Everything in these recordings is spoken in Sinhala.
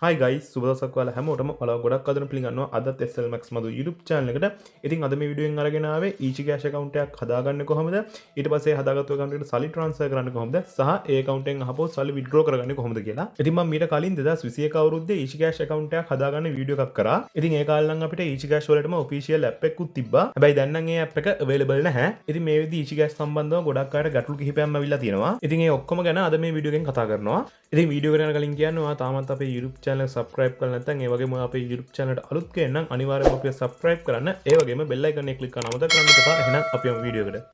හයි ගයිස් සුබ දවසක් ඔයාලා හැමෝටම ඔයාලා ගොඩක් අදන පිළිගන්නවා අදත් SL Max මදු YouTube channel එකට. ඉතින් අද මේ වීඩියෝෙන් අරගෙන ආවේ easy cash account එකක් හදාගන්න කොහොමද? ඊට පස්සේ හදාගත්තු account එකට සල්ලි transfer කරන්න කොහොමද? සහ ඒ account එකෙන් අහපුව සල්ලි withdraw කරගන්නේ කොහොමද කියලා. ඉතින් මම මීට කලින් 2021 අවුරුද්දේ easy cash account එකක් හදාගන්න වීඩියෝ එකක් කරා. ඉතින් ඒ කාලේ නම් අපිට easy cash වලටම official app එකකුත් තිබ්බා. හැබැයි දැන් නම් ඒ app එක available නැහැ. ඉතින් මේ විදිහට easy cash සම්බන්ධව ගොඩක් අයට ගැටලු කිහිපයක්ම අවිල්ලා තියෙනවා. ඉතින් ඒ ඔක්කොම ගැන අද මේ වීඩියෝ එකෙන් කතා කරනවා. ඉතින් වීඩියෝ කරන කලින් කියන්න ඔයා තාමත් අපේ YouTube channel එක subscribe කරලා නැත්නම් ඒ වගේම අපේ YouTube channel එකට අලුත් කෙනෙක් නම් අනිවාර්යයෙන්ම අපිව subscribe කරන්න. ඒ වගේම bell icon එක click කරන්න අමතක කරන්න එපා. එහෙනම් අපි යමු වීඩියෝ එකට.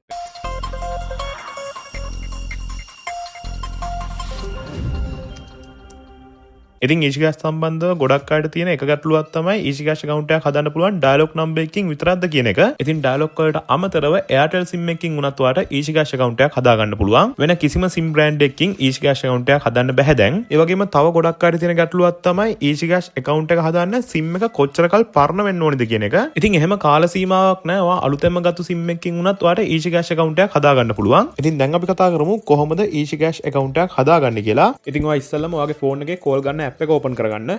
ඉතින් easy cash සම්බන්ධව ගොඩක් අයට තියෙන එක ගැටලුවක් තමයි easy cash account එකක් හදන්න පුළුවන් dialog number එකකින් විතරක්ද කියන එක. ඉතින් dialog වලට අමතරව Airtel SIM එකකින් උනත් ඔයාලට easy cash account එකක් හදා ගන්න පුළුවන්. වෙන කිසිම SIM brand එකකින් easy cash account එකක් හදන්න බෑ දැන්. ඒ වගේම තව ගොඩක් අයට තියෙන ගැටලුවක් තමයි easy cash account එක හදන්න SIM එක කොච්චර කල් පරණ වෙන්න ඕනේද කියන එක. ඉතින් එහෙම කාල සීමාවක් නැහැ. ඔයා අලුතෙන්ම ගත්ත SIM එකකින් උනත් ඔයාලට easy cash account එකක් හදා ගන්න පුළුවන්. ඉතින් දැන් අපි කතා කරමු කොහොමද easy cash account එකක් හදාගන්නේ කියලා. ඉතින් ඔයා ඉස්සෙල්ලාම ඔයාගේ phone එකේ call ගන්න app එක open කරගන්න.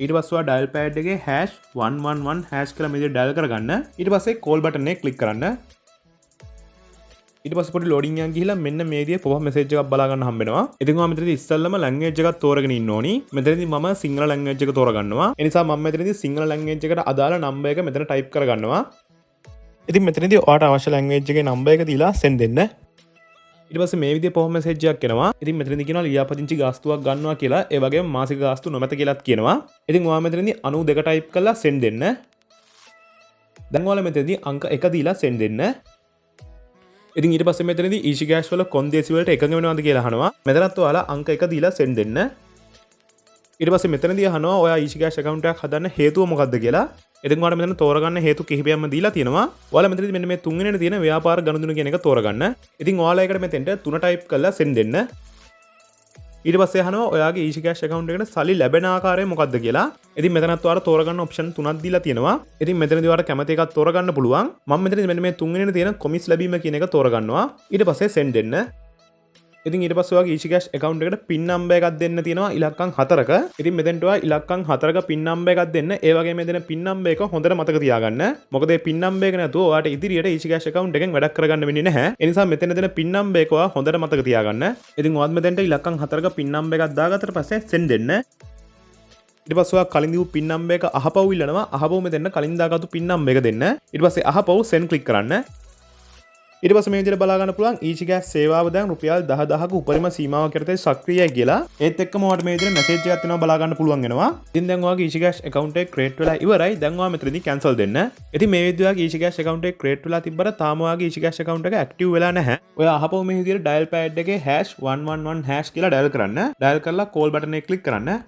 ඊට පස්සේ ඔයා dial pad එකේ #111# කියලා මේ විදිහට dial කරගන්න. ඊට පස්සේ call button එක click කරන්න. ඊට පස්සේ පොඩි loading එකක් ගිහිලා මෙන්න මේ විදිහේ pop up message එකක් බලා ගන්න හම්බ වෙනවා. ඉතින් ඔයා මෙතනදී ඉස්සෙල්ලාම language එකක් තෝරගෙන ඉන්න ඕනි. මෙතනදී මම සිංහල language එක තෝරගන්නවා. ඒ නිසා මම මෙතනදී සිංහල language එකට අදාළ number එක මෙතන type කරගන්නවා. ඉතින් මෙතනදී ඔයාට අවශ්‍ය language එකේ number එක දීලා send දෙන්න. ඊට පස්සේ මේ විදිහේ පොහොම මැසේජ් එකක් එනවා. ඉතින් මෙතනදී කියනවා ලියාපදිංචි ගාස්තුවක් ගන්නවා කියලා. ඒ වගේම මාසික ගාස්තු නොමැත කියලාත් කියනවා. ඉතින් ඔයා මෙතනදී 92 ටයිප් කරලා send දෙන්න. දැන් ඔයාලා මෙතනදී අංක 1 දීලා send දෙන්න. ඉතින් ඊට පස්සේ මෙතනදී easy cash වල කොන්දේසි වලට එකඟ වෙනවද කියලා අහනවා. මෙතනත් ඔයාලා අංක 1 දීලා send දෙන්න. ඊට පස්සේ මෙතනදී අහනවා ඔයා easy cash account එකක් හදන්න හේතුව මොකක්ද කියලා. ඉතින් ඔයාලා මෙතන තෝරගන්න හේතු කිහිපයක්ම දීලා තියෙනවා. ඔයාලා මෙතනදී මෙන්න මේ තුන්වෙනියට තියෙන ව්‍යාපාර ගනුදෙනු කියන එක තෝරගන්න. ඉතින් ඔයාලා ඒකට මෙතෙන්ට 3 ටයිප් කරලා send දෙන්න. ඊට පස්සේ අහනවා ඔයාගේ easy cash account එකට සල්ලි ලැබෙන ආකාරය මොකක්ද කියලා. ඉතින් මෙතනත් ඔයාලා තෝරගන්න ඔප්ෂන් 3ක් දීලා තියෙනවා. ඉතින් මෙතනදී ඔයාලා කැමති එකක් තෝරගන්න පුළුවන්. මම මෙතනදී මෙන්න මේ තුන්වෙනියට තියෙන කොමිස් ලැබීම කියන එක තෝරගන්නවා. ඊට පස්සේ send දෙන්න. ඉතින් ඊට පස්සේ ඔයාගේ easy cash account එකට pin number එකක් දෙන්න තියෙනවා ඉලක්කම් 4ක. ඉතින් මෙතෙන්ට ඔයා ඉලක්කම් 4ක pin number එකක් දෙන්න. ඒ වගේම මේ දෙන pin number එක හොඳට මතක තියාගන්න. මොකද මේ pin number එක නැතුව ඔයාට ඉදිරියට easy cash account එකෙන් වැඩක් කරගන්න වෙන්නේ නැහැ. ඒ නිසා මෙතන දෙන pin number එක ඔයා හොඳට මතක තියාගන්න. ඉතින් ඔයාත් මෙතෙන්ට ඉලක්කම් 4ක pin number එකක් දාගත්තට පස්සේ send දෙන්න. ඊට පස්සේ ඔයා කලින් දීපු pin number එක අහපව් ඉල්ලනවා. අහපව් මෙතෙන්ට කලින් දාගත්තු pin number එක දෙන්න. ඊට පස්සේ අහපව් send click කරන්න. ඊට පස්සේ මේ විදිහට බලා ගන්න පුළුවන් easy cash සේවාව දැන් රුපියල් 10000ක උපරිම සීමාවක් යටතේ සක්‍රියයි කියලා. ඒත් එක්කම ඔයාලට මේ විදිහට මැසේජ් එකක් එනවා බලා ගන්න පුළුවන් වෙනවා. ඉතින් දැන් ඔයාගේ easy cash account එක create වෙලා ඉවරයි. දැන් ඔයා මෙතනදී cancel දෙන්න. ඉතින් මේ විදිහට ඔයාගේ easy cash account එක create වෙලා තිබ්බට තාම ඔයාගේ easy cash account එක active වෙලා නැහැ. ඔයා අහපුව මේ විදිහට dial pad එකේ #111# කියලා dial කරන්න. dial කරලා call button එක click කරන්න.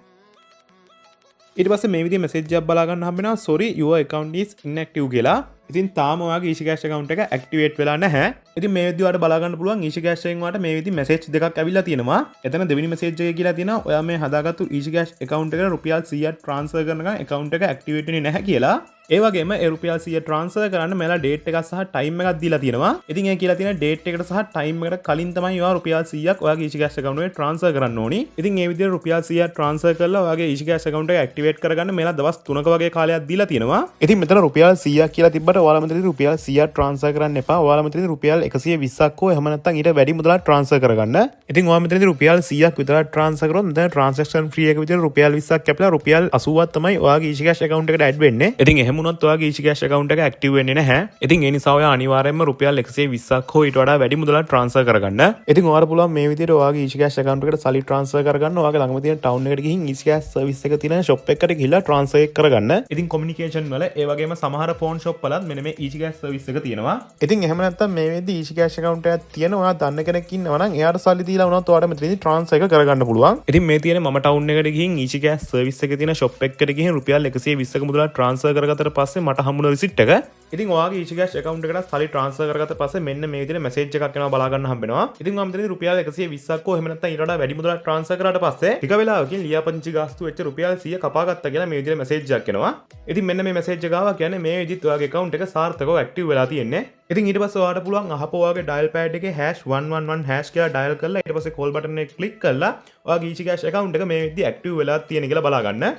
ඊට පස්සේ මේ විදිහේ මැසේජ් එකක් බලා ගන්න හම්බ වෙනවා sorry your account is inactive කියලා. ඉතින් තාම ඔයාගේ easy cash account එක activate වෙලා නැහැ. ඉතින් මේ විදිහට ඔයාලට බලා ගන්න පුළුවන් easy cash එකෙන් ඔයාලට මේ විදිහ message දෙකක් ඇවිල්ලා තියෙනවා. එතන දෙවෙනි message එක කියලා තියෙනවා ඔයා මේ හදාගත්තු easy cash account එකට රුපියල් 100ක් transfer කරනකම් account එක activate වෙන්නේ නැහැ කියලා. ඒ වගේම ඒ රුපියල් 100 transfer කරන්න මෙලා date එකක් සහ time එකක් දීලා තියෙනවා. ඉතින් ඒ කියලා තියෙන date එකට සහ time එකට කලින් තමයි ඔයා රුපියල් 100ක් ඔයාගේ easy cash account එකට transfer කරන්න ඕනි. ඉතින් මේ විදිහට රුපියල් 100ක් transfer කරලා ඔයාගේ easy cash account එක activate කරගන්න මෙලා දවස් 3ක වගේ කාලයක් දීලා තියෙනවා. ඉතින් මෙතන රුපියල් 100ක් කියලා තිබ්බට ඔයාලා මෙතනදී රුපියල් 100ක් transfer කරන්න එපා. ඔයාලා මෙතනදී රුපියල් 120ක් හෝ එහෙම නැත්නම් ඊට වැඩි මුදලක් transfer කරගන්න. ඉතින් ඔයා මෙතනදී රුපියල් 100ක් විතර transfer කරොත් මෙතන transaction fee එක විතර රුපියල් 20ක් කැපලා රුපියල් 80ක් තමයි ඔයාගේ easy cash account එකට add වෙන්නේ. ඉතින් එහෙම වුණොත් ඔයාගේ easy cash account එක active වෙන්නේ නැහැ. ඉතින් ඒ නිසා ඔයා අනිවාර්යයෙන්ම රුපියල් 120ක් හෝ ඊට වඩා වැඩි මුදලක් transfer කරගන්න. ඉතින් ඔයාලට පුළුවන් මේ විදිහට ඔයාගේ easy cash account එකට සල්ලි transfer කරගන්න. ඔයාගේ ළඟම තියෙන town එකට ගිහින් easy cash service එක තියෙන shop එකකට ගිහිල්ලා transfer එක කරගන්න. ඉතින් communication වල ඒ වගේම සමහර phone shop වලත් මෙන්න මේ easy cash service එක තියෙනවා. ඉතින් එහෙම නැත්නම් මේ වෙද්දී easy cash account එකක් තියෙන ඔයා දන්න කෙනෙක් ඉන්නවා නම් එයාට සල්ලි දීලා වුණත් ඔයාලට මෙතනදී transfer එක කරගන්න පුළුවන්. ඉතින් මේ තියෙන මම town එකට ගිහින් easy cash service එකේ තියෙන shop එකකට ගිහින් රුපියල් 120ක මුදලක් transfer කරගත්තට කරගත්තට පස්සේ මට හම්බුන රිසිට් එක. ඉතින් ඔයාගේ easy cash account එකට සල්ලි transfer කරගත්ත පස්සේ මෙන්න මේ විදිහට message එකක් එනවා බලා ගන්න හම්බෙනවා. ඉතින් මම මෙතනදී රුපියල් 120ක් හෝ එහෙම නැත්නම් ඊට වඩා වැඩි මුදලක් transfer කරාට පස්සේ ටික වෙලාවකින් ලියාපදිංචි ගාස්තු වෙච්ච රුපියල් 100 කපා ගත්තා කියලා මේ විදිහට message එකක් එනවා. ඉතින් මෙන්න මේ message එක ආවා කියන්නේ මේ විදිහට ඔයාගේ account එක සාර්ථකව active වෙලා තියෙන්නේ. ඉතින් ඊට පස්සේ ඔයාලට පුළුවන් අහපෝ ඔයාගේ dial pad එකේ #111# කියලා dial කරලා ඊට පස්සේ call button එක click කරලා ඔයාගේ easy cash account එක මේ විදිහට active වෙලා තියෙන කියලා බලා ගන්න.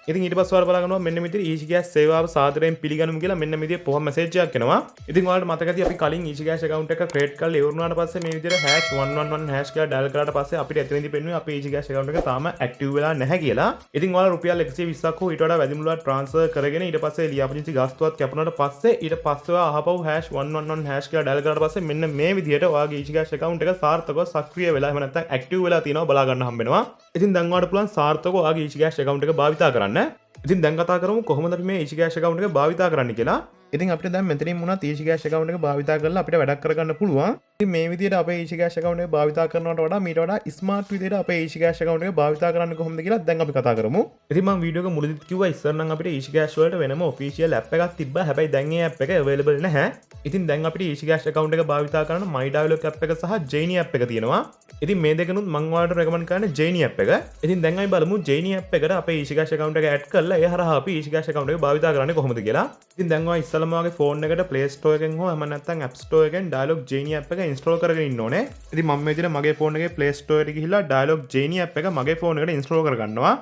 ඉතින් ඊට පස්සේ ඔයාලා බලා ගන්නවා මෙන්න මෙතන easy cash සේවාව සාදරයෙන් පිළිගනිමු කියලා මෙන්න මේ විදිහේ පොහොම message එකක් එනවා. ඉතින් ඔයාලට මතක ඇති අපි කලින් easy cash account එක create කරලා ඉවරනාට පස්සේ මේ විදිහට #111# කියලා dial කරාට පස්සේ අපිට එතනදී පෙන්වන්නේ අපේ easy cash account එක තාම active වෙලා නැහැ කියලා. ඉතින් ඔයාලා රුපියල් 120ක් හෝ ඊට වඩා වැඩි මුදලක් transfer කරගෙන ඊට පස්සේ ලියාපදිංචි ගාස්තුවක් කැපුණාට පස්සේ ඊට පස්සේ ඔයා අහපව් #111# කියලා dial කරාට පස්සේ මෙන්න මේ විදිහට ඔයාගේ easy cash account එක සාර්ථකව සක්‍රිය වෙලා එහෙම නැත්නම් active වෙලා තියෙනවා බලා ගන්න හම්බෙනවා. ඉතින් දැන් ඔයාලට පුළුවන් සාර්ථකව ඔයාගේ easy cash account එක භාවිතා කරන්න. ඉතින් දැන් කතා කරමු කොහොමද අපි මේ easy cash account එක භාවිතා කරන්න කියලා. ඉතින් අපිට දැන් මෙතනින් මුණත් easy cash account එක භාවිතා කරලා අපිට වැඩක් කරගන්න පුළුවන්. ඉතින් මේ විදිහට අපේ easy cash account එක භාවිතා කරනවට වඩා මීට වඩා smart විදිහට අපේ easy cash account එක භාවිතා කරන්න කොහොමද කියලා දැන් අපි කතා කරමු. ඉතින් මම වීඩියෝ එක මුලදීත් කිව්වා ඉස්සර නම් අපිට easy cash වලට වෙනම official app එකක් තිබ්බා. හැබැයි දැන් ඒ app එක available නැහැ. ඉතින් දැන් අපිට easy cash account එක භාවිතා කරන්න my dialog app එක සහ Jeni app එක තියෙනවා. ඉතින් මේ දෙකනුත් මම ඔයාලට recommend කරන්නේ Jeni app එක. ඉතින් දැන් අපි බලමු Jeni app එකට අපේ easy cash account එක add කරලා ඒ හරහා අපි easy cash account එක භාවිතා කරන්නේ කොහොමද කියලා. ඉතින් දැන් ඔයා ඉස්සලම ඔයාගේ phone එකට Play Store එකෙන් හෝ එහෙම නැත්නම් App Store එකෙන් dialog Jeni app එක install කරගෙන ඉන්න ඕනේ. ඉතින් මම මේ විදිහට මගේ phone එකේ Play Store එකට ගිහිල්ලා dialog Jeni app එක මගේ phone එකට install කරගන්නවා.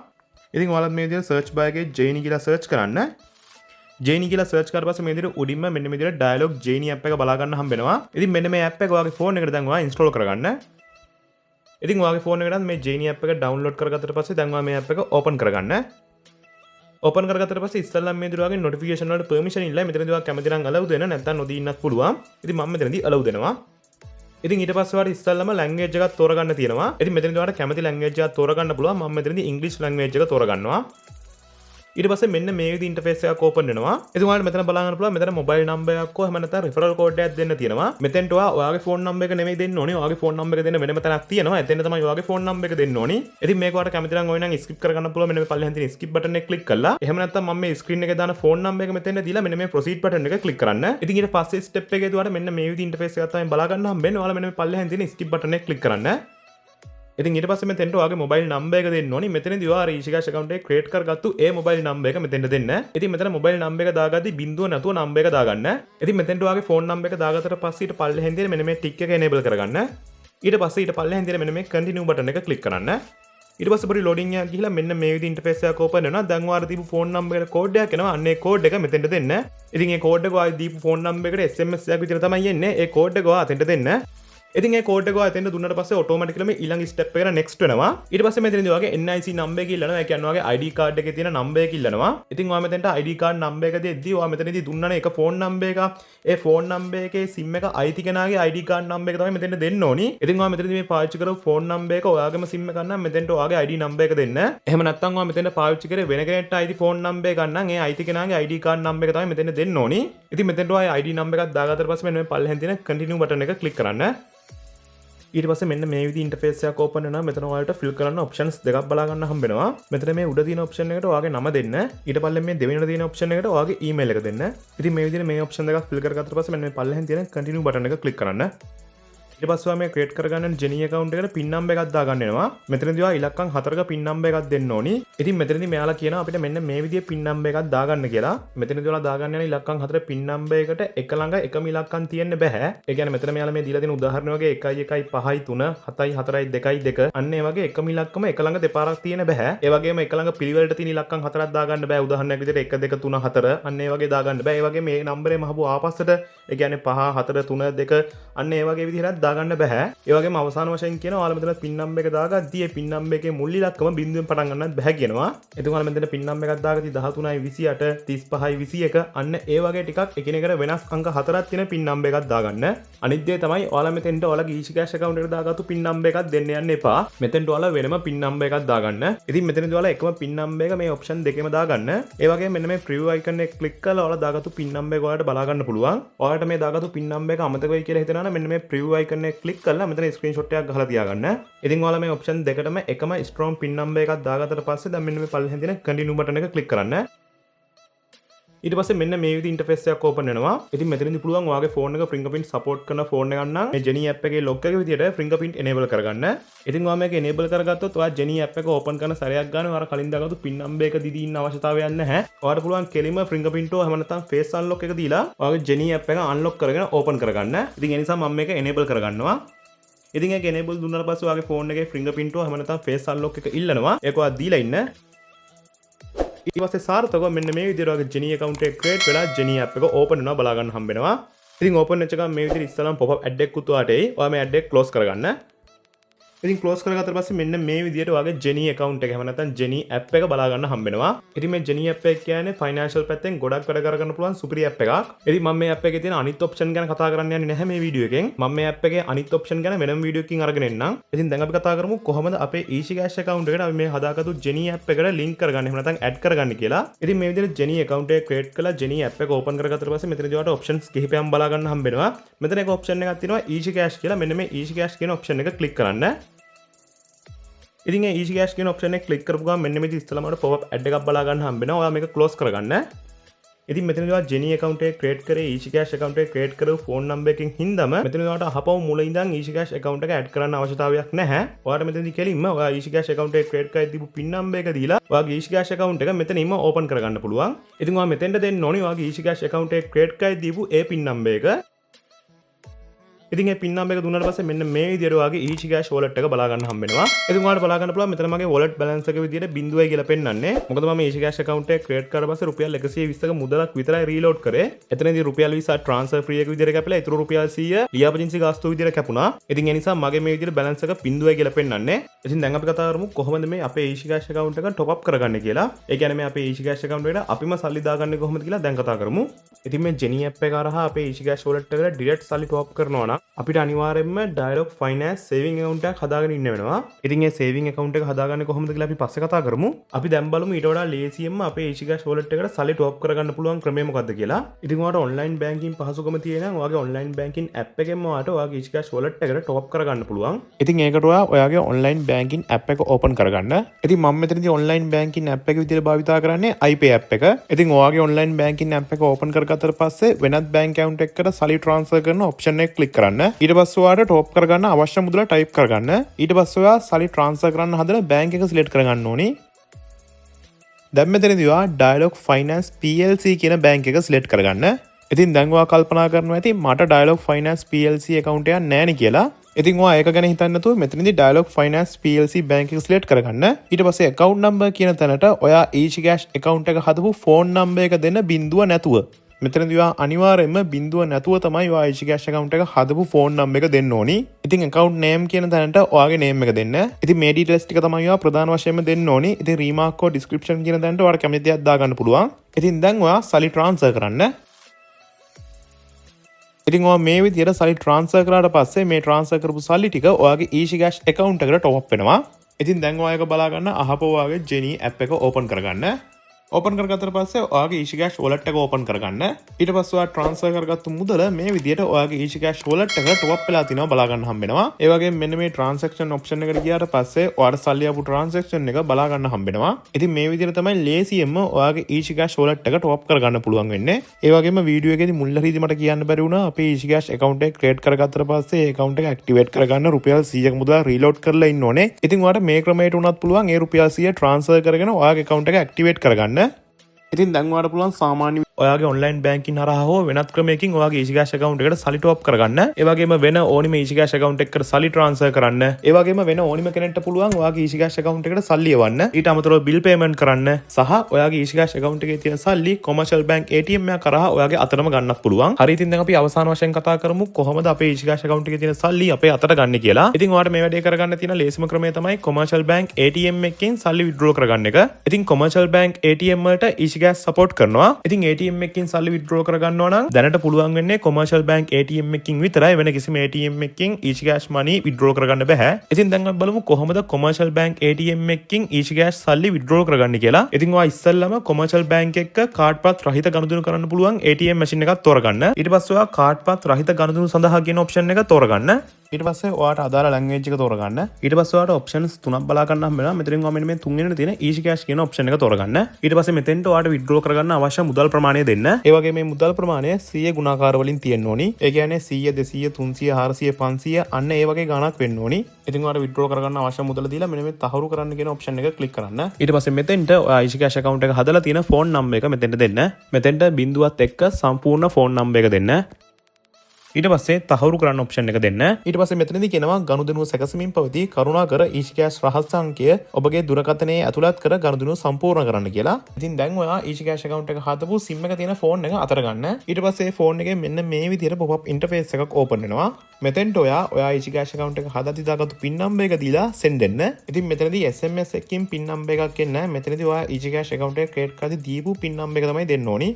ඉතින් ඔයාලත් මේ විදිහට search bar එකේ Jeni කියලා search කරන්න. Jeni කියලා search කරලා පස්සේ මේ විදිහට උඩින්ම මෙන්න මේ විදිහට dialog Jeni app එක බලා ගන්න හම්බෙනවා. ඉතින් මෙන්න මේ app එක ඔයාගේ phone එකට දැන් ඔයා install කරගන්න. ඉතින් ඔයාගේ phone එකකට මේ Jeni app එක download කරගත්තට පස්සේ දැන් ඔයා මේ app එක open කරගන්න. open කරගත්තට පස්සේ ඉස්සෙල්ලා මේ විදිහට ඔයාගේ notification වලට permission ඉල්ලයි. මෙතනදී ඔයා කැමති නම් allow දෙන්න නැත්නම් නොදී ඉන්නත් පුළුවන්. ඉතින් මම මෙතනදී allow දෙනවා. ඉතින් ඊට පස්සේ ඔයාලා ඉස්සෙල්ලාම language එකක් තෝරගන්න තියෙනවා. ඉතින් මෙතනදී ඔයාලට කැමති language එකක් තෝරගන්න පුළුවන්. මම මෙතනදී English language එක තෝරගන්නවා. ඊට පස්සේ මෙන්න මේ විදිහේ ඉන්ටර්ෆේස් එකක් ඕපන් වෙනවා. ඉතින් ඔයාලට මෙතන බලන්න පුළුවන් මෙතන මොබයිල් නම්බර් එකක් හෝ එහෙම නැත්නම් රිෆරල් කෝඩ් එකක් දෙන්න තියෙනවා. මෙතෙන්ට ඔයාගේ ෆෝන් නම්බර් එක නෙමෙයි දෙන්න ඕනේ. ඔයාගේ ෆෝන් නම්බර් එක දෙන්න වෙනම තැනක් තියෙනවා. එතෙන් තමයි ඔයාගේ ෆෝන් නම්බර් එක දෙන්න ඕනේ. ඉතින් මේක ඔයාලට කැමති නම් ඔය නම් ස්කිප් කරගන්න පුළුවන්. මෙන්න මේ පල්ලෙහාන් තියෙන ස්කිප් බටන් එක ක්ලික් කරලා. එහෙම නැත්නම් මම මේ ස්ක්‍රීන් එකේ දාන ෆෝන් නම්බර් එක මෙතෙන්ට දීලා මෙන්න මේ ප්‍රොසීඩ් බටන් එක ක්ලික් කරන්න. ඉතින් ඊට පස්සේ ස්ටෙප් එකේදී ඔයාලට මෙන්න මේ විදිහේ ඉන්ටර්ෆේස් එකක් තමයි බලා ගන්න හම්බෙන්නේ. ඔයාලා මෙන්න මේ පල්ලෙහාන් තියෙන ස්කිප් බටන් එක ක්ලික් කරන්න. ඉතින් ඊට පස්සේ මෙතෙන්ට ඔයාගේ මොබයිල් නම්බර් එක දෙන්න ඕනි. මෙතනදී ඔයා easy cash account එක create කරගත්තු ඒ මොබයිල් නම්බර් එක මෙතෙන්ට දෙන්න. ඉතින් මෙතන මොබයිල් නම්බර් එක දාගද්දි බිංදුව නැතුව නම්බර් එක දාගන්න. ඉතින් මෙතෙන්ට ඔයාගේ ෆෝන් නම්බර් එක දාගත්තට පස්සේ ඊට පල්ලෙහෙන් තියෙන මෙන්න මේ ටික් එක enable කරගන්න. ඊට පස්සේ ඊට පල්ලෙහෙන් තියෙන මෙන්න මේ continue බටන් එක click කරන්න. ඊට පස්සේ පොඩි loading එකක් ගිහිලා මෙන්න මේ විදිහේ ඉන්ටර්ෆේස් එකක් ඕපන් වෙනවා. දැන් ඔයාලා දීපු ෆෝන් නම්බර් එකට කෝඩ් එකක් එනවා. අන්න ඒ කෝඩ් එක මෙතෙන්ට දෙන්න. ඉතින් ඒ කෝඩ් එක ඔයාලා දීපු ෆෝන් නම්බර් එකට SMS එකක් විතර තමයි එන්නේ. ඒ කෝඩ් එක ඔයා අතෙන්ට දෙන්න. ඉතින් ඒ කෝඩ් එක ඔයා එතෙන්ට දුන්නාට පස්සේ ඔටෝමැටිකලිම ඊළඟ ස්ටෙප් එකට next වෙනවා. ඊට පස්සේ මෙතනදී ඔයාගේ NIC නම්බර් එක ඉල්ලනවා. ඒ කියන්නේ ඔයාගේ ID card එකේ තියෙන නම්බර් එක ඉල්ලනවා. ඉතින් ඔයා මෙතෙන්ට ID card නම්බර් එක දෙද්දී ඔයා මෙතනදී දුන්නානේ එක ෆෝන් නම්බර් එක. ඒ ෆෝන් නම්බර් එකේ SIM එක අයිති කෙනාගේ ID card නම්බර් එක තමයි මෙතෙන්ට දෙන්න ඕනි. ඉතින් ඔයා මෙතනදී මේ පාවිච්චි කරපු ෆෝන් නම්බර් එක ඔයාගේම SIM එකක් නම් මෙතෙන්ට ඔයාගේ ID නම්බර් එක දෙන්න. එහෙම නැත්නම් ඔයා මෙතෙන්ට පාවිච්චි කරේ වෙන කෙනෙක්ට අයිති ෆෝන් නම්බර් එකක් නම් ඒ අයිති කෙනාගේ ID card නම්බර් එක තමයි මෙතෙන්ට දෙන්න ඕනි. ඉතින් මෙතෙන්ට ඔයා ID නම්බර් එකක් දාගත්තට පස්සේ මෙන්න මේ පල්ලෙහෙන් තියෙන continue බටන් එක click කරන්න. ඊට පස්සේ මෙන්න මේ විදිහේ ඉන්ටර්ෆේස් එකක් ඕපන් වෙනවා. මෙතන ඔයාලට ෆිල් කරන්න ඔප්ෂන්ස් දෙකක් බලා ගන්න හම්බෙනවා. මෙතන මේ උඩ තියෙන ඔප්ෂන් එකට ඔයාගේ නම දෙන්න. ඊට පල්ලෙන් මේ දෙවෙනියට තියෙන ඔප්ෂන් එකට ඔයාගේ ඊමේල් එක දෙන්න. ඉතින් මේ විදිහට මේ ඔප්ෂන් දෙකක් ෆිල් කරගත්තට පස්සේ මෙන්න මේ පල්ලෙහෙන් තියෙන continue බටන් එක ක්ලික් කරන්න. ඊට පස්සේ ඔයා මේ ක්‍රියේට් කරගන්න Jeni account එකට PIN number එකක් දාගන්න වෙනවා. මෙතනදී ඔයා ඉලක්කම් 4ක PIN number එකක් දෙන්න ඕනි. ඉතින් මෙතනදී මෙයාලා කියනවා අපිට මෙන්න මේ විදිහේ PIN number එකක් දාගන්න කියලා. මෙතනදී ඔයාලා දාගන්න යන ඉලක්කම් 4 PIN number එකට එක ළඟ එකම ඉලක්කම් තියෙන්න බෑ. ඒ කියන්නේ මෙතන මෙයාලා මේ දීලා තියෙන උදාහරණ වගේ 1 1 5 3 7 4 2 2 අන්න ඒ වගේ එකම ඉලක්කම එක ළඟ දෙපාරක් තියෙන්න බෑ. ඒ වගේම එක ළඟ පිළිවෙලට තියෙන ඉලක්කම් 4ක් දාගන්න බෑ. උදාහරණයක් විදිහට 1 2 3 4 අන්න ඒ වගේ දාගන්න බෑ. ඒ වගේ මේ නම්බරේ මහපු ආපස්සට ඒ කියන්නේ 5 4 3 2 අන්න ඒ වගේ විදිහට දාගන්න බෑ. ඒ වගේම අවසාන වශයෙන් කියනවා ඔයාලා මෙතන PIN number එක දාගද්දී ඒ PIN number එකේ මුල් ඉලක්කම බිංදුවෙන් පටන් ගන්නත් බෑ කියනවා. ඉතින් ඔයාලා මෙතන PIN number එකක් දාගද්දී 13යි 28 35යි 21 අන්න ඒ වගේ ටිකක් එකිනෙකට වෙනස් අංක 4ක් තියෙන PIN number එකක් දාගන්න. අනිත් දේ තමයි ඔයාලා මෙතෙන්ට ඔයාලගේ easy cash account එකට දාගත්තු PIN number එකක් දෙන්න යන්න එපා. මෙතෙන්ට ඔයාලා වෙනම PIN number එකක් දාගන්න. ඉතින් මෙතනදී ඔයාලා එකම PIN number එක මේ option දෙකේම දාගන්න. ඒ වගේම මෙන්න මේ preview icon එක click කරලා ඔයාලා දාගත්තු PIN number එක ඔයාලට බලා ගන්න පුළුවන්. ඔයාලට මේ දාගත්තු PIN number එක අමතක වෙයි කියලා හිතනවා නම් මෙන්න මේ preview icon එක click කරලා මෙතන screenshot එකක් ගහලා තියාගන්න. ඉතින් ඔයාලා මේ option දෙකටම එකම strong PIN number එකක් දාගත්තට පස්සේ දැන් මෙන්න මේ පල්ලෙහෙන් තියෙන continue බටන් එක click කරන්න. ඊට පස්සේ මෙන්න මේ විදිහේ ඉන්ටර්ෆේස් එකක් ඕපන් වෙනවා. ඉතින් මෙතනදී පුළුවන් ඔයාගේ ෆෝන් එක fingerprint support කරන ෆෝන් එකක් නම් මේ Genie app එකේ lock එක විදිහට fingerprint enable කරගන්න. ඉතින් ඔයා මේක enable කරගත්තොත් ඔයා Genie app එක ඕපන් කරන සැරයක් ගන්න ඔයාලා කලින් දාගත්තු pin number එක දීදී ඉන්න අවශ්‍යතාවයක් නැහැ. ඔයාලට පුළුවන් කෙලින්ම fingerprint එක එහෙම නැත්නම් face unlock එක දීලා ඔයාගේ Genie app එක unlock කරගෙන ඕපන් කරගන්න. ඉතින් ඒ නිසා මම මේක enable කරගන්නවා. ඉතින් ඒක enable දුන්නාට පස්සේ ඔයාගේ ෆෝන් එකේ fingerprint එක එහෙම නැත්නම් face unlock එක ඉල්ලනවා. ඒක ඔයා දීලා ඉන්න. ඊට පස්සේ සාර්ථකව මෙන්න මේ විදිහට ඔයාගේ Genie account එක create වෙලා Genie app එක open වෙනවා බලා ගන්න හම්බ වෙනවා. ඉතින් open වෙච්ච ගමන් මේ විදිහට ඉස්සලම pop up ad එකක් උත් ඔයාට එයි. ඔයා මේ ad එක close කරගන්න. ඉතින් close කරගත්තට පස්සේ මෙන්න මේ විදිහට ඔයාගේ Genie account එක එහෙම නැත්නම් Genie app එක බලා ගන්න හම්බ වෙනවා. ඉතින් මේ Genie app එක කියන්නේ financial පැත්තෙන් ගොඩක් වැඩ කරගන්න පුළුවන් සුපිරි app එකක්. ඉතින් මම මේ app එකේ තියෙන අනිත් option ගැන කතා කරන්න යන්නේ නැහැ මේ වීඩියෝ එකෙන්. මම මේ app එකේ අනිත් option ගැන වෙනම වීඩියෝ එකකින් අරගෙන එන්නම්. ඉතින් දැන් අපි කතා කරමු කොහොමද අපේ Easy Cash account එකට අපි මේ හදාගත්තු Genie app එකට link කරගන්න එහෙම නැත්නම් add කරගන්න කියලා. ඉතින් මේ විදිහට Genie account එක create කරලා Genie app එක open කරගත්තට පස්සේ මෙතනදී ඔයාලට options කිහිපයක් බලා ගන්න හම්බ වෙනවා. මෙතන එක option එකක් තියෙනවා Easy Cash කියලා. මෙන්න මේ Easy Cash කියන option එක click කරන්න. ඉතින් ඒ Easy Cash කියන option එක click කරපු ගමන් මෙන්න මේ ඉස්සෙල්ලාම අපිට pop up ad එකක් බලා ගන්න හම්බ වෙනවා. ඔයා මේක close කරගන්න. ඉතින් මෙතනදී ඔයා Genie account එක create කරේ Easy Cash account එක create කරපු phone number එකකින් හින්දාම මෙතනදී ඔයාට අහපව මුල ඉඳන් Easy Cash account එක add කරන්න අවශ්‍යතාවයක් නැහැ. ඔයාට මෙතනදී කෙලින්ම ඔයා Easy Cash account එක create කරලා දීපු pin number එක දීලා ඔයාගේ Easy Cash account එක මෙතනින්ම open කරගන්න පුළුවන්. ඉතින් ඔයා මෙතෙන්ට දෙන්න ඕනි ඔයාගේ Easy Cash account එක create කරලා දීපු ඒ pin number එක. ඉතින් ඒ pin number එක දුන්නාට පස්සේ මෙන්න මේ විදිහට ඔයාගේ Easy Cash wallet එක බලා ගන්න හම්බ වෙනවා. ඉතින් ඔයාලට බලා ගන්න පුළුවන් මෙතන මගේ wallet balance එක විදිහට 0යි කියලා පෙන්නන්නේ. මොකද මම Easy Cash account එක create කරලා පස්සේ රුපියල් 120ක මුදලක් විතරයි reload කරේ. එතනදී රුපියල් 20 transfer free එක විදිහට කැපිලා ඊටු රුපියල් 100 ලියාපදිංචි ගාස්තු විදිහට කැපුණා. ඉතින් ඒ නිසා මගේ මේ විදිහට balance එක 0යි කියලා පෙන්නන්නේ. ඉතින් දැන් අපි කතා කරමු කොහොමද මේ අපේ Easy Cash account එක top up කරගන්නේ කියලා. ඒ කියන්නේ මේ අපේ Easy Cash account එකට අපිම සල්ලි දාගන්නේ කොහොමද කියලා දැන් කතා කරමු. ඉතින් මේ Genie app එක හරහා අපේ Easy Cash wallet එකට direct සල්ලි top up කරනවා නම් අපිට අනිවාර්යයෙන්ම Dialog Finance saving account එකක් හදාගෙන ඉන්න වෙනවා. ඉතින් මේ saving account එක හදාගන්නේ කොහොමද කියලා අපි පස්සේ කතා කරමු. අපි දැන් බලමු ඊට වඩා ලේසියෙන්ම අපේ Easy Cash wallet එකට සල්ලි top up කරගන්න පුළුවන් ක්‍රමය මොකක්ද කියලා. ඉතින් ඔයාලට online banking පහසුකම තියෙනවා නම් ඔයාගේ online banking app එකෙන්ම ඔයාලට ඔයාගේ Easy Cash wallet එකට top up කරගන්න පුළුවන්. ඉතින් ඒකට ඔයාගේ online banking app එක open කරගන්න. ඉතින් මම මෙතනදී online banking app එක විදිහට භාවිතා කරන්නේ iPay app එක. ඉතින් ඔයාගේ online banking app එක open කරගත්තට පස්සේ වෙනත් bank account එකකට සල්ලි transfer කරන option එක click කරන්න. ඊට පස්සේ ඔයාලට top කරගන්න අවශ්‍ය මුදල type කරගන්න. ඊට පස්සේ ඔයා සල්ලි transfer කරන්න හදන bank එක select කරගන්න ඕනි. දැන් මෙතනදී ඔයා Dialog Finance PLC කියන bank එක select කරගන්න. ඉතින් දැන් ඔයා කල්පනා කරනවා ඇති මට Dialog Finance PLC account එකක් නැහැ නේ කියලා. ඉතින් ඔයා ඒක ගැන හිතන්නේ නැතුව මෙතනදී Dialog Finance PLC bank එක select කරගන්න. ඊට පස්සේ account number කියන තැනට ඔයා Easy Cash account එක හදපු phone number එක දෙන්න බිඳුව නැතුව. මෙතනදී ඔයා අනිවාර්යයෙන්ම බිඳුව නැතුව තමයි ඔයා Easy Cash account එක හදපු phone number එක දෙන්න ඕනි. ඉතින් account name කියන තැනට ඔයාගේ name එක දෙන්න. ඉතින් මේ details ටික තමයි ඔයා ප්‍රධාන වශයෙන්ම දෙන්න ඕනි. ඉතින් remark or description කියන තැනට ඔයාලා කැමති දේක් දාගන්න පුළුවන්. ඉතින් දැන් ඔයා සල්ලි transfer කරන්න. ඉතින් ඔයා මේ විදිහට සල්ලි transfer කරාට පස්සේ මේ transfer කරපු සල්ලි ටික ඔයාගේ Easy Cash account එකට top up වෙනවා. ඉතින් දැන් ඔයා ඒක බලා ගන්න අහපෝ ඔයාගේ Genie app එක open කරගන්න. open කරගත්තට පස්සේ ඔයාගේ Easy Cash wallet එක open කරගන්න. ඊට පස්සේ ඔයා transfer කරගත්තු මුදල මේ විදිහට ඔයාගේ Easy Cash wallet එකට top up වෙලා තිනවා බලා ගන්න හම්බ වෙනවා. ඒ වගේම මෙන්න මේ transaction option එකට ගියාට පස්සේ ඔයාට සල්ලි ආපු transaction එක බලා ගන්න හම්බ වෙනවා. ඉතින් මේ විදිහට තමයි ලේසියෙන්ම ඔයාගේ Easy Cash wallet එක top up කරගන්න පුළුවන් වෙන්නේ. ඒ වගේම වීඩියෝ එකේදී මුල් හරියදී මට කියන්න බැරි වුණා අපේ Easy Cash account එක create කරගත්තට පස්සේ ඒ account එක activate කරගන්න රුපියල් 100ක මුදල් reload කරලා ඉන්න ඕනේ. ඉතින් ඔයාට මේ ක්‍රමයට උනත් පුළුවන් ඒ රුපියල් 100 transfer කරගෙන ඔයාගේ account එක activate කරගන්න. ඉතින් දැන් ඔයාලට පුළුවන් සාමාන්‍ය ඔයාගේ online banking හරහා හෝ වෙනත් ක්‍රමයකින් ඔයාගේ Easy Cash account එකට සල්ලි top up කරගන්න. ඒ වගේම වෙන ඕනිම Easy Cash account එකකට සල්ලි transfer කරන්න. ඒ වගේම වෙන ඕනිම කෙනෙක්ට පුළුවන් ඔයාගේ Easy Cash account එකට සල්ලි එවන්න. ඊට අමතරව bill payment කරන්න සහ ඔයාගේ Easy Cash account එකේ තියෙන සල්ලි commercial bank ATM එකක් කරහා ඔයාගේ අතටම ගන්නත් පුළුවන්. හරි ඉතින් දැන් අපි අවසාන වශයෙන් කතා කරමු කොහොමද අපේ Easy Cash account එකේ තියෙන සල්ලි අපේ අතට ගන්න කියලා. ඉතින් ඔයාලට මේ වැඩේ කරගන්න තියෙන ලේසිම ක්‍රමය තමයි commercial bank ATM එකකින් සල්ලි withdraw කරගන්න එක. ඉතින් commercial bank ATM වලට Easy Cash support කරනවා. ඉතින් ATM එකකින් සල්ලි withdraw කරගන්නවා නම් දැනට පුළුවන් වෙන්නේ commercial bank ATM එකකින් විතරයි. වෙන කිසිම ATM එකකින් Easy Cash money withdraw කරගන්න බෑ. ඉතින් දැන් අපි බලමු කොහොමද commercial bank ATM එකකින් Easy Cash සල්ලි withdraw කරගන්නේ කියලා. ඉතින් ඔයා ඉස්සෙල්ලාම commercial bank එක කාඩ් පත් රහිත ගනුදෙනු කරන්න පුළුවන් ATM machine එකක් තෝරගන්න. ඊට පස්සේ ඔයා කාඩ් පත් රහිත ගනුදෙනු සඳහා කියන option එක තෝරගන්න. ඊට පස්සේ ඔයාට අදාළ ලැන්ග්වේජ් එක තෝරගන්න. ඊට පස්සේ ඔයාට ඔප්ෂන්ස් තුනක් බලා ගන්න හම්බ වෙනවා. මෙතනින් ඔයා මෙන්න මේ තුන්වෙනි තියෙන easy cash කියන ඔප්ෂන් එක තෝරගන්න. ඊට පස්සේ මෙතෙන්ට ඔයාට withdraw කරගන්න අවශ්‍ය මුදල් ප්‍රමාණය දෙන්න. ඒ වගේ මේ මුදල් ප්‍රමාණය 100 ගුණාකාර වලින් තියෙන්න ඕනි. ඒ කියන්නේ 100 200 300 400 500 අන්න ඒ වගේ ගණනක් වෙන්න ඕනි. ඉතින් ඔයාට withdraw කරගන්න අවශ්‍ය මුදල දීලා මෙන්න මේ තහවුරු කරන්න කියන ඔප්ෂන් එක ක්ලික් කරන්න. ඊට පස්සේ මෙතෙන්ට ඔයා easy cash account එක හදලා තියෙන ෆෝන් නම්බර් එක මෙතෙන්ට දෙන්න. මෙතෙන්ට බිංදුවත් එක්ක සම්පූර්ණ ෆෝන් නම්බර් එක දෙන්න. ඊට පස්සේ තහවුරු කරන්න ඔප්ෂන් එක දෙන්න. ඊට පස්සේ මෙතනදී කියනවා ගනුදෙනුව සැකසීමෙන් පවතී කරුණාකර easy cash රහස් අංකය ඔබගේ දුරකථනයේ ඇතුළත් කර ගනුදෙනුව සම්පූර්ණ කරන්න කියලා. ඉතින් දැන් ඔයා easy cash account එක හදපු SIM එක තියෙන ෆෝන් එක අතර ගන්න. ඊට පස්සේ ෆෝන් එකේ මෙන්න මේ විදිහට pop up interface එකක් open වෙනවා. මෙතෙන්ට ඔයා easy cash account එක හදලා දාගත්තු pin number එක දීලා send දෙන්න. ඉතින් මෙතනදී SMS එකකින් pin number එකක් එන්න. මෙතනදී ඔයා easy cash account එක create කරලා දීපු pin number එක තමයි දෙන්න ඕනි.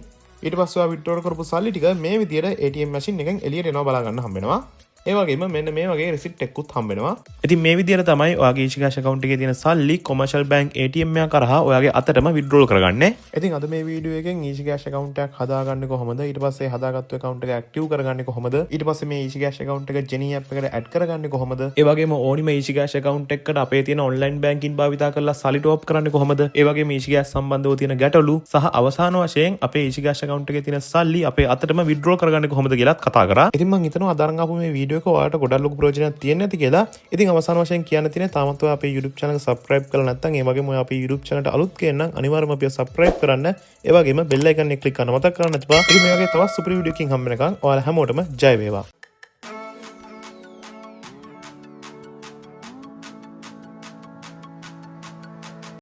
ඊට පස්සේ ඔයා withdraw කරපු සල්ලි ටික මේ විදිහට ATM machine එකෙන් එළියට එනවා බලා ගන්න හම්බ වෙනවා. ඒ වගේම මෙන්න මේ වගේ receipt එකකුත් හම්බ වෙනවා. ඉතින් මේ විදිහට තමයි ඔයාගේ easy cash account එකේ තියෙන සල්ලි commercial bank ATM එක කරහා ඔයාගේ අතටම withdraw කරගන්නේ. ඉතින් අද මේ වීඩියෝ එකෙන් easy cash account එකක් හදාගන්නේ කොහොමද? ඊට පස්සේ හදාගත්තු account එක active කරගන්නේ කොහොමද? ඊට පස්සේ මේ easy cash account එක Genie app එකට add කරගන්නේ කොහොමද? ඒ වගේම ඕනිම easy cash account එකකට අපේ තියෙන online banking භාවිතා කරලා සල්ලි top කරන්නේ කොහොමද? ඒ වගේම easy cash සම්බන්ධව තියෙන ගැටලු සහ අවසාන වශයෙන් අපේ easy cash account එකේ තියෙන සල්ලි අපේ අතටම withdraw කරගන්නේ කොහොමද කියලාත් කතා කරා. ඉතින් මම හිතනවා අද අරන් ආපු මේ වීඩියෝ එක ඔයාලට ගොඩක් ප්‍රයෝජනයක් තියෙන්නේ නැති කියලා. ඉතින් අවසාන වශයෙන් කියන්න තියෙන්නේ තාමත් ඔයා අපේ YouTube channel එක subscribe කරලා නැත්නම් ඒ වගේම ඔයා අපේ YouTube channel එකට අලුත් කෙනෙක් නම් අනිවාර්යයෙන්ම අපිව subscribe කරන්න. ඒ වගේම bell icon එක click කරන්න මතක් කරන්න එපා. ඉතින් මේ වගේ තවත් සුපිරි වීඩියෝ එකකින් හම්බ වෙනකන් ඔයාලා හැමෝටම ජය වේවා.